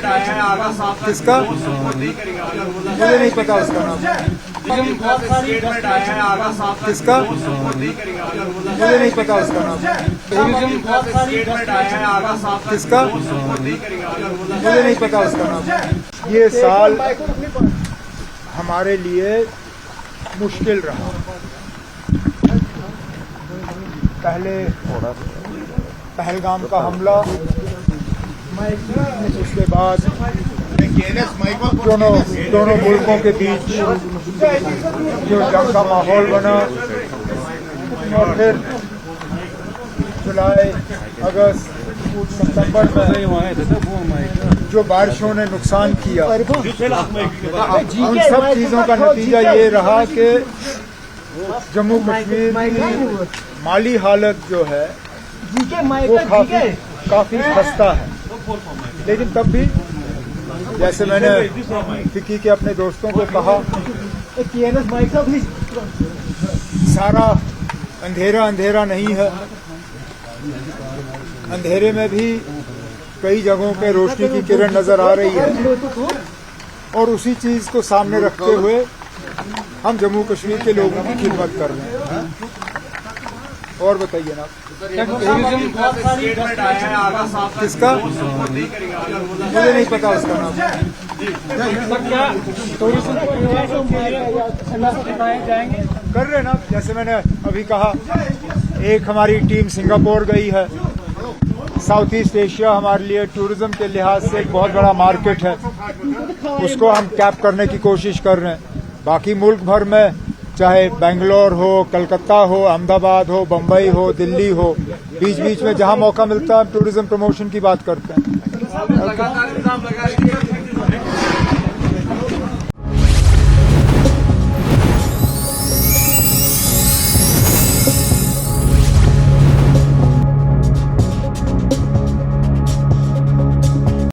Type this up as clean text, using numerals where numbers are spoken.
किसका मुझे नहीं पता उसका नाम। किसका मुझे नहीं पता उसका नाम। किसका मुझे नहीं पता उसका नाम। ये साल हमारे लिए मुश्किल रहा। पहले पहलगाम का हमला, उसके बाद दोनों मुल्कों के बीच जो जंग का माहौल बना, और फिर जुलाई, अगस्त, सितंबर में जो बारिशों ने नुकसान किया, उन सब चीज़ों का नतीजा ये रहा कि जम्मू कश्मीर की माली हालत जो है वो काफी खस्ता है। लेकिन तब भी, जैसे मैंने फिक्की के अपने दोस्तों को कहा, सारा अंधेरा अंधेरा नहीं है। अंधेरे में भी कई जगहों पे रोशनी की किरण नजर आ रही है, और उसी चीज को सामने रखते हुए हम जम्मू कश्मीर के लोगों की खिदमत कर रहे हैं। और बताइए ना, किसका मुझे नहीं पता उसका नाम। कर रहे ना, जैसे मैंने अभी कहा, एक हमारी टीम सिंगापुर गई है। साउथ ईस्ट एशिया हमारे लिए टूरिज्म के लिहाज से एक बहुत बड़ा मार्केट है, उसको हम कैप करने की कोशिश कर रहे हैं। बाकी मुल्क भर में, चाहे बेंगलोर हो, कलकत्ता हो, अहमदाबाद हो, बम्बई हो, दिल्ली हो, बीच बीच में जहां मौका मिलता है हम टूरिज्म प्रमोशन की बात करते हैं।